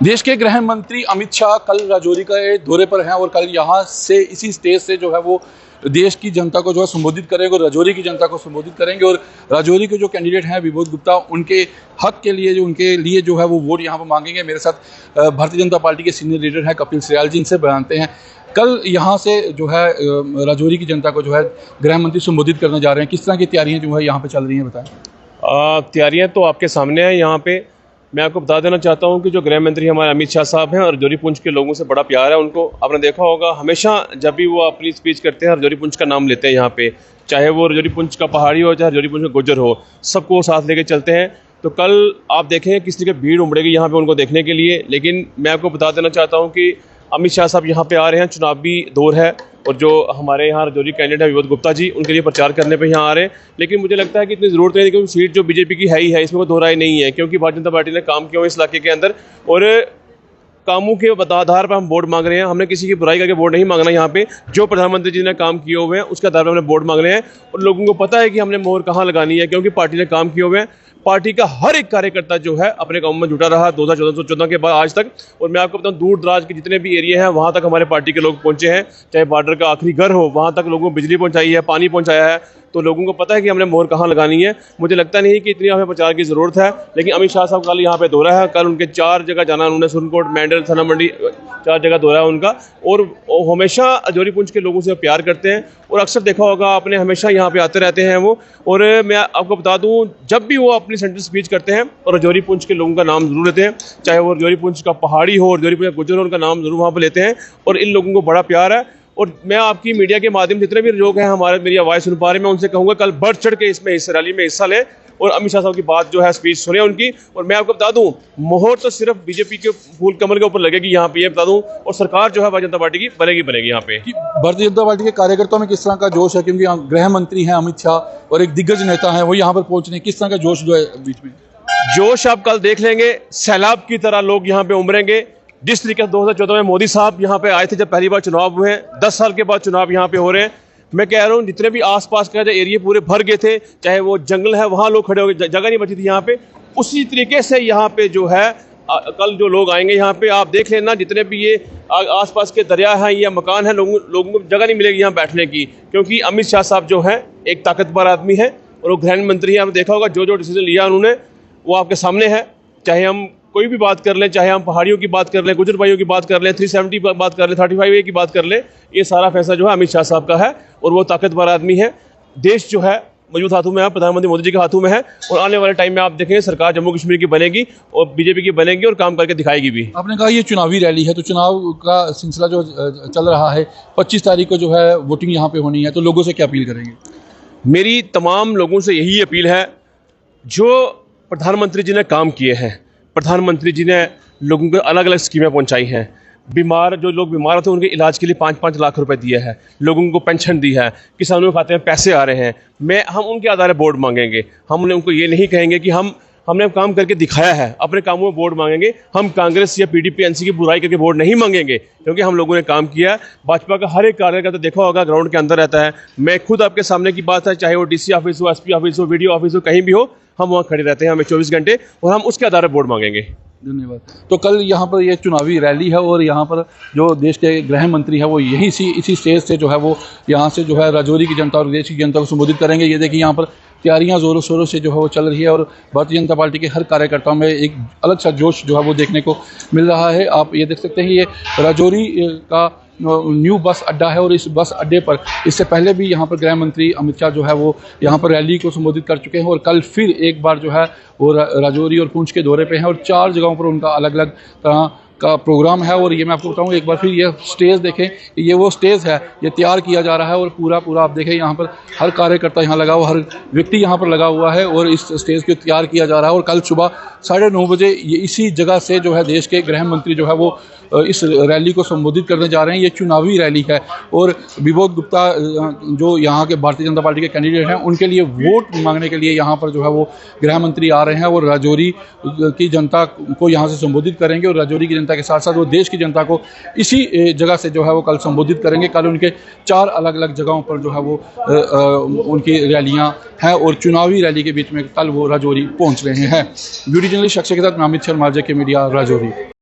देश के गृह मंत्री अमित शाह कल राजौरी के दौरे पर हैं और कल यहाँ से इसी स्टेज से जो है वो देश की जनता को जो है संबोधित करेंगे और राजौरी की जनता को संबोधित करेंगे। और राजौरी के जो कैंडिडेट हैं विबोध गुप्ता, उनके हक के लिए उनके लिए जो है वो वोट यहाँ पर मांगेंगे। मेरे साथ भारतीय जनता पार्टी के सीनियर लीडर हैं कपिल सियाल जी, इनसे जानते हैं कल यहाँ से जो है राजौरी की जनता को जो है गृह मंत्री संबोधित करने जा रहे हैं। किस तरह की तैयारियाँ जो है यहाँ पर चल रही हैं, बताएं। तैयारियाँ तो आपके सामने हैं। यहाँ पे मैं आपको बता देना चाहता हूँ कि जो गृह मंत्री हमारे अमित शाह साहब हैं और राजौरी पुंछ के लोगों से बड़ा प्यार है उनको। आपने देखा होगा हमेशा जब भी वो अपनी स्पीच करते हैं राजौरी पुंछ का नाम लेते हैं यहाँ पे, चाहे वो राजौरी पुंछ का पहाड़ी हो चाहे राजौरी पुंछ का गुज्जर हो, सबको वो साथ लेके चलते हैं। तो कल आप देखेंगे किस तरीके भीड़ उमड़ेगी यहाँ पे उनको देखने के लिए। लेकिन मैं आपको बता देना चाहता हूँ कि अमित शाह साहब यहाँ पे आ रहे हैं, चुनावी दौर है और जो हमारे यहाँ राजौरी कैंडिडेट है विबोध गुप्ता जी, उनके लिए प्रचार करने पे यहाँ आ रहे हैं। लेकिन मुझे लगता है कि इतनी ज़रूरत नहीं है क्योंकि सीट जो बीजेपी की है ही है, इसमें कोई दो राय नहीं है। क्योंकि भारतीय जनता पार्टी ने काम किया हुआ इस इलाके के अंदर और कामों के आधार पर हम वोट मांग रहे हैं। हमने किसी की बुराई करके वोट नहीं मांगना। यहाँ पे जो प्रधानमंत्री जी ने काम किए हुए हैं उसके आधार पर हमने वोट मांग रहे हैं और लोगों को पता है कि हमने मोहर कहाँ लगानी है क्योंकि पार्टी ने काम किए हुए हैं। पार्टी का हर एक कार्यकर्ता जो है अपने काम में जुटा रहा 2014 के बाद आज तक। और मैं आपको बताऊं दूर दराज के जितने भी एरिया हैं वहाँ तक हमारे पार्टी के लोग पहुँचे हैं, चाहे बॉर्डर का आखिरी घर हो वहाँ तक लोगों को बिजली पहुँचाई है, पानी पहुँचाया है। तो लोगों को पता है कि हमने मोहर कहाँ लगानी है। मुझे लगता नहीं कि इतनी हमें प्रचार की ज़रूरत है। लेकिन अमित शाह साहब कल यहाँ पे दौरा है, कल उनके 4 जगह जाना, उन्होंने सुरनकोट, मेंढर, थाना मंडी 4 जगह दौरा है उनका। और हमेशा राजौरी पुंछ के लोगों से प्यार करते हैं और अक्सर देखा होगा आपने हमेशा यहाँ पे आते रहते हैं वो। और मैं आपको बता दूँ जब भी वो अपनी सेंट्रल स्पीच करते हैं और राजौरी पुंछ के लोगों का नाम जरूर लेते हैं, चाहे वो राजौरी पुंछ का पहाड़ी हो, राजौरी पुंछ का गुज्जर हो, उनका नाम जरूर वहाँ पर लेते हैं। और इन लोगों को बड़ा प्यार है। और मैं आपकी मीडिया के माध्यम से जितने भी लोग हैं हमारे मेरी आवाज़ सुन पा रहे हैं, मैं उनसे कहूँगा कल बढ़ चढ़ के इसमें इस रैली में हिस्सा लें और अमित शाह साहब की बात जो है स्पीच सुने उनकी। और मैं आपको बता दूं मोहर तो सिर्फ बीजेपी के फूल कमल के ऊपर लगेगी यहाँ पे, ये बता दूं। और सरकार जो है भारतीय जनता पार्टी की बनेगी यहाँ पे। भारतीय जनता पार्टी के कार्यकर्ताओं में किस तरह का जोश है, क्योंकि गृह मंत्री हैं अमित शाह और एक दिग्गज नेता है वो यहाँ पर पहुंच रहे हैं, किस तरह का जोश जो है बीच में? जोश आप कल देख लेंगे, सैलाब की तरह लोग यहाँ पे उमड़ेंगे। जिस तरीके से 2014 में मोदी साहब यहाँ पे आए थे जब पहली बार चुनाव हुए हैं, 10 साल के बाद चुनाव यहाँ पे हो रहे हैं। मैं कह रहा हूँ जितने भी आसपास का एरिया पूरे भर गए थे, चाहे वो जंगल है वहाँ लोग खड़े हो गए, जगह नहीं बची थी यहाँ पे। उसी तरीके से यहाँ पे जो है कल जो लोग आएंगे यहाँ पे, आप देख लेना जितने भी ये आसपास के दरिया हैं या मकान है, लोगों को जगह नहीं मिलेगी यहाँ बैठने की। क्योंकि अमित शाह साहब जो हैं एक ताकतवर आदमी है और वो गृह मंत्री हैं। आपने देखा होगा जो डिसीजन लिया उन्होंने वो आपके सामने है। चाहे हम कोई भी बात कर लें, चाहे हम पहाड़ियों की बात कर लें, गुजर भाइयों की बात कर लें, 370 की बात कर लें, 35A की बात कर लें, ये सारा फैसला जो है अमित शाह साहब का है और वो ताकतवर आदमी है। देश जो है मजबूत हाथों में है, प्रधानमंत्री मोदी जी के हाथों में है। और आने वाले टाइम में आप देखेंगे सरकार जम्मू कश्मीर की बनेगी और बीजेपी की बनेगी और काम करके दिखाएगी भी। आपने कहा ये चुनावी रैली है तो चुनाव का सिलसिला जो चल रहा है, 25 तारीख को जो है वोटिंग यहाँ पे होनी है, तो लोगों से क्या अपील करेंगे? मेरी तमाम लोगों से यही अपील है, जो प्रधानमंत्री जी ने काम किए हैं, प्रधानमंत्री जी ने लोगों को अलग अलग स्कीमें पहुंचाई हैं। जो लोग बीमार होते हैं उनके इलाज के लिए 5-5 लाख रुपए दिए हैं, लोगों को पेंशन दी है, किसानों के खाते में पैसे आ रहे हैं। हम उनके आधार पर वोट मांगेंगे। हम उनको ये नहीं कहेंगे कि हमने काम करके दिखाया है, अपने कामों में वोट मांगेंगे। हम कांग्रेस या PDP NC की बुराई करके वोट नहीं मांगेंगे क्योंकि हम लोगों ने काम किया है। भाजपा का हर एक कार्यकर्ता देखा होगा ग्राउंड के अंदर रहता है। मैं खुद आपके सामने की बात है, चाहे वो DC ऑफिस हो, SP ऑफिस हो, VDO ऑफिस हो, कहीं भी हो, हम वहाँ खड़े रहते हैं हमें 24 घंटे और हम उसके आधार पर वोट मांगेंगे। धन्यवाद। तो कल यहाँ पर ये चुनावी रैली है और यहाँ पर जो देश के गृह मंत्री है वो इसी स्टेज से जो है वो यहाँ से जो है राजौरी की जनता और देश की जनता को संबोधित करेंगे। ये देखिए यहाँ पर तैयारियां जोरों शोरों से जो है वो चल रही है और भारतीय जनता पार्टी के हर कार्यकर्ताओं में एक अलग सा जोश जो है वो देखने को मिल रहा है। आप ये देख सकते हैं ये राजौरी का न्यू बस अड्डा है और इस बस अड्डे पर इससे पहले भी यहाँ पर गृह मंत्री अमित शाह जो है वो यहाँ पर रैली को संबोधित कर चुके हैं और कल फिर एक बार जो है वो राजौरी और पुंछ के दौरे पे हैं और 4 जगहों पर उनका अलग अलग तरह का प्रोग्राम है। और ये मैं आपको बताऊं एक बार फिर ये स्टेज देखें, ये वो स्टेज है, ये तैयार किया जा रहा है और पूरा आप देखें यहाँ पर हर कार्यकर्ता यहाँ लगा हुआ, हर व्यक्ति यहाँ पर लगा हुआ है और इस स्टेज को तैयार किया जा रहा है। और कल सुबह 9:30 बजे ये इसी जगह से जो है देश के गृह मंत्री जो है वो इस रैली को संबोधित करने जा रहे हैं। ये चुनावी रैली है और विबोध गुप्ता जो यहाँ के भारतीय जनता पार्टी के कैंडिडेट हैं उनके लिए वोट मांगने के लिए यहाँ पर जो है वो गृह मंत्री आ रहे हैं और राजौरी की जनता को यहाँ से संबोधित करेंगे और राजौरी की जनता के साथ साथ वो देश की जनता को इसी जगह से जो है वो कल संबोधित करेंगे। कल उनके 4 अलग अलग जगहों पर जो है वो उनकी रैलियाँ हैं और चुनावी रैली के बीच में कल वो राजौरी पहुँच रहे हैं। वीडियो जर्नलिस्ट अक्षय के साथ मैं अमित शर्मा, JK मीडिया, राजौरी।